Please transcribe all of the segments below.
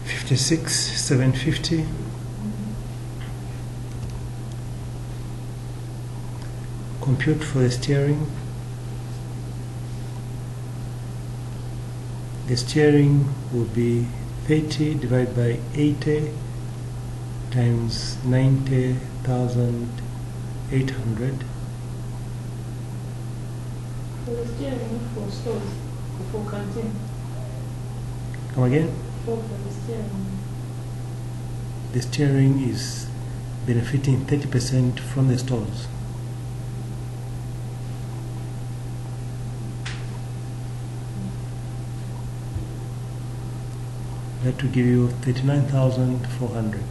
56,750. Compute for the steering. The steering will be 30 divided by 80 times 90,800. For the steering for stores, for canteen. Come again? For the steering. The steering is benefiting 30% from the stalls. That will give you 39,400.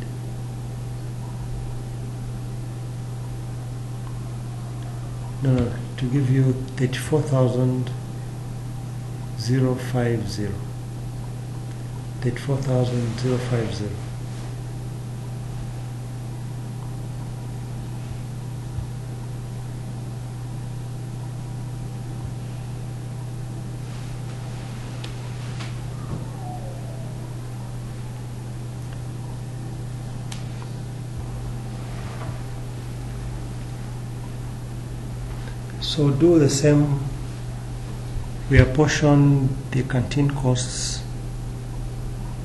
No, to give you 34,050. 34,050. So do the same. We apportion the canteen costs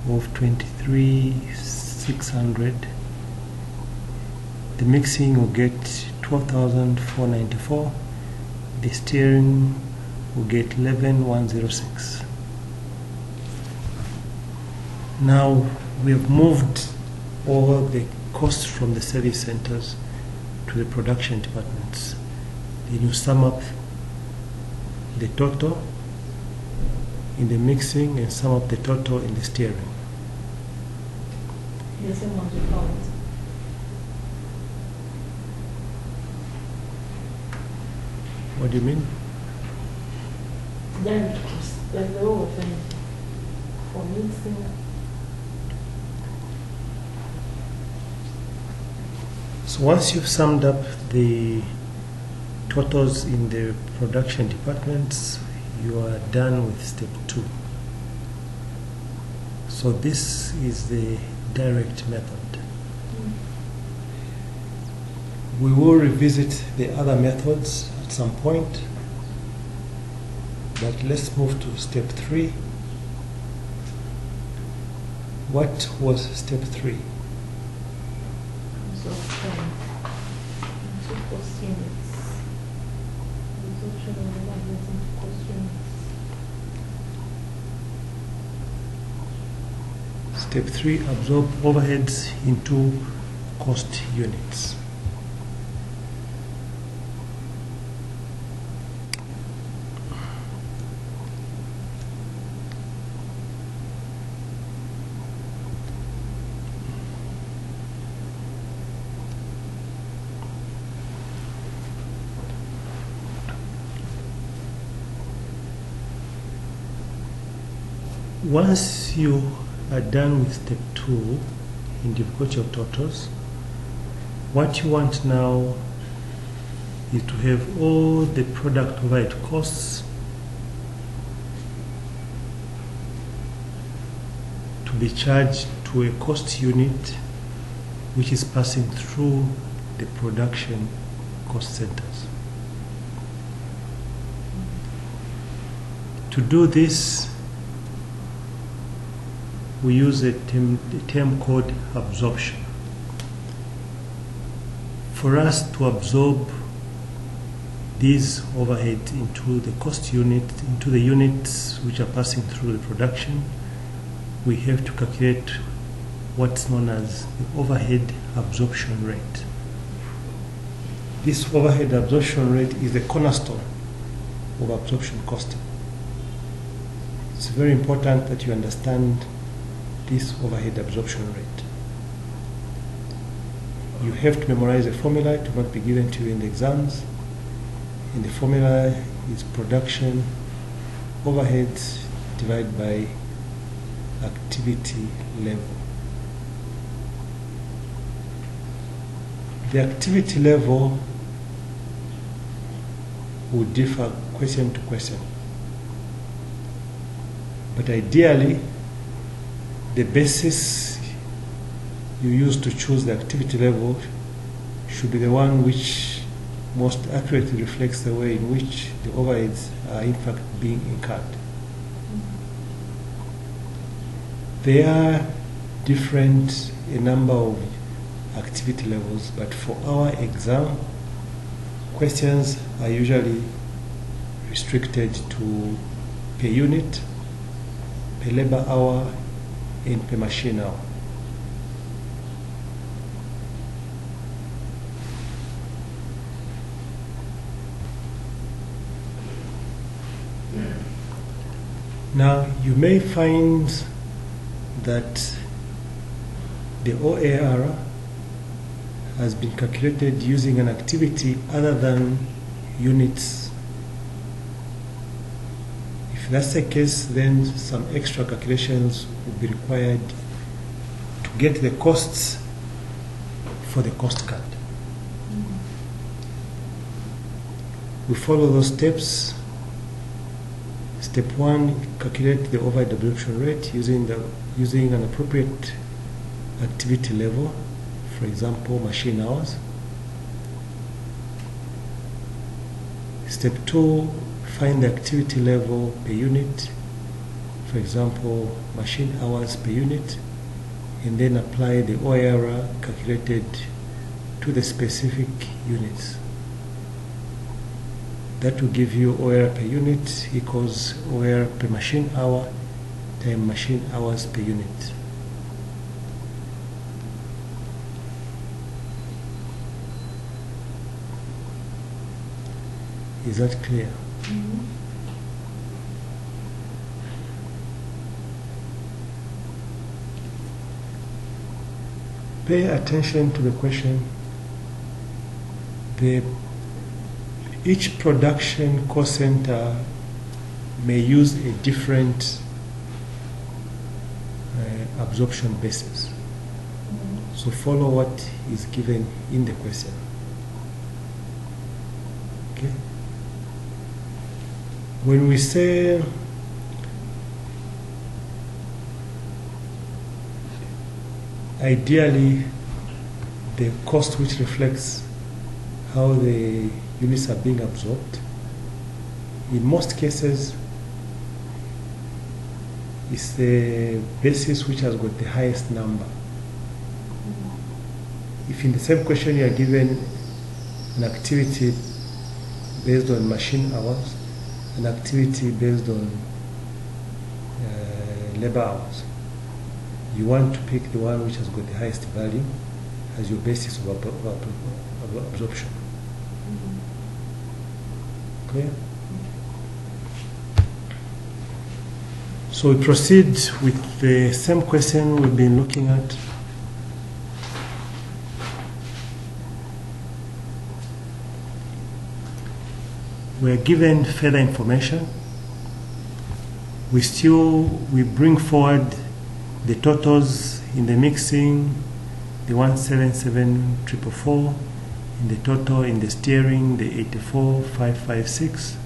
of 23,600. The mixing will get 12,494. The steering will get 11,106. Now we have moved all the costs from the service centers to the production departments. Then you sum up the total in the mixing and sum up the total in the steering. The same amount of pounds. What do you mean? Direct cost, like the whole thing for mixing. So once you've summed up the totals in the production departments, you are done with step 2. So this is the direct method. We will revisit the other methods at some point, but let's move to step 3. What was step 3? So, two cost units. Absorption of overheads into cost units. Step 3, absorb overheads into cost units. Once you are done with step 2 in difficulty of totals, what you want now is to have all the product overhead costs to be charged to a cost unit which is passing through the production cost centers. To do this, we use a term called absorption. For us to absorb these overheads into the cost unit, into the units which are passing through the production, we have to calculate what's known as the overhead absorption rate. This overhead absorption rate is the cornerstone of absorption costing. It's very important that you understand this overhead absorption rate. You have to memorize a formula. It will not be given to you in the exams. And the formula is production overheads divided by activity level. The activity level will differ question to question. But ideally, the basis you use to choose the activity level should be the one which most accurately reflects the way in which the overheads are in fact being incurred. There are a number of activity levels, but for our exam, questions are usually restricted to per unit, per labor hour, and per machine hour. Now, you may find that the OAR has been calculated using an activity other than units. If that's the case, then some extra calculations will be required to get the costs for the cost card. We follow those steps. Step 1, calculate the overhead absorption rate using an appropriate activity level, for example, machine hours. Step 2, find the activity level per unit, for example, machine hours per unit, and then apply the OAR calculated to the specific units. That will give you OAR per unit equals OAR per machine hour times machine hours per unit. Is that clear? Mm-hmm. Pay attention to the question. Each production cost center may use a different absorption basis. Mm-hmm. So follow what is given in the question. Okay? When we say ideally the cost which reflects how the units are being absorbed, in most cases it's the basis which has got the highest number. If in the same question you are given an activity based on machine hours, an activity based on labor hours, you want to pick the one which has got the highest value as your basis of absorption. Clear? So we proceed with the same question we've been looking at. We're given further information. We bring forward the totals in the mixing, the 177,444, in the total in the steering, the 84,556.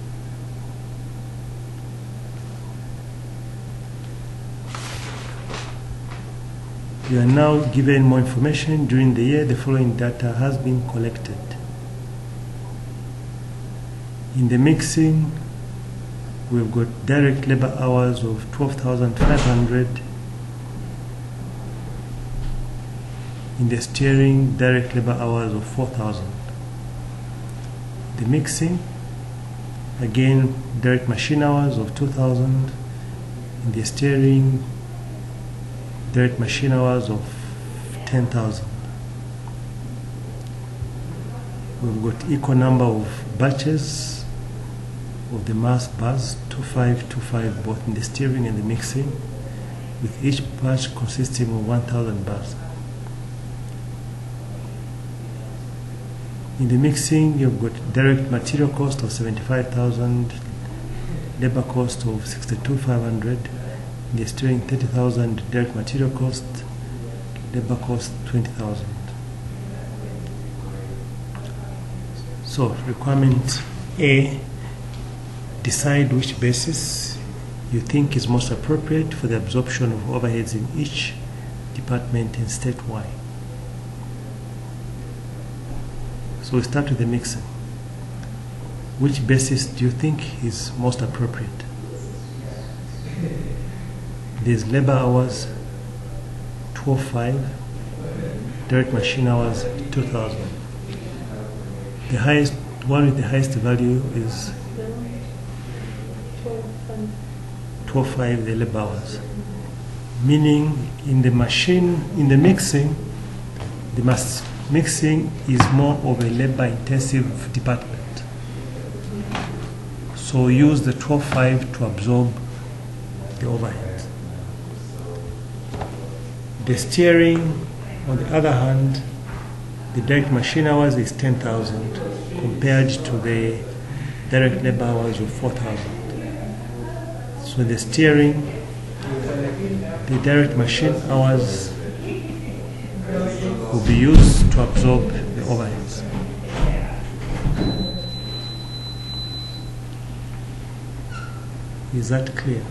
We are now given more information. During the year, the following data has been collected. In the mixing, we've got direct labor hours of 12,500. In the steering, direct labor hours of 4,000. The mixing, again, direct machine hours of 2,000. In the steering, direct machine hours of 10,000. We've got equal number of batches of the mass bars, 2525, both in the steering and the mixing, with each batch consisting of 1,000 bars. In the mixing, you've got direct material cost of 75,000, labor cost of 62,500. In the steering, 30,000 direct material cost, labor cost 20,000. So requirement A, decide which basis you think is most appropriate for the absorption of overheads in each department and state why. So we start with the mixing. Which basis do you think is most appropriate? There's labor hours 205, direct machine hours 2000. The highest one with the highest value is 205, the labor hours. Meaning in the mixing, mixing is more of a labor intensive department. So use the 12.5 to absorb the overhead. The steering, on the other hand, the direct machine hours is 10,000 compared to the direct labor hours of 4,000. So the steering, the direct machine hours will be used to absorb the overheads. Is that clear?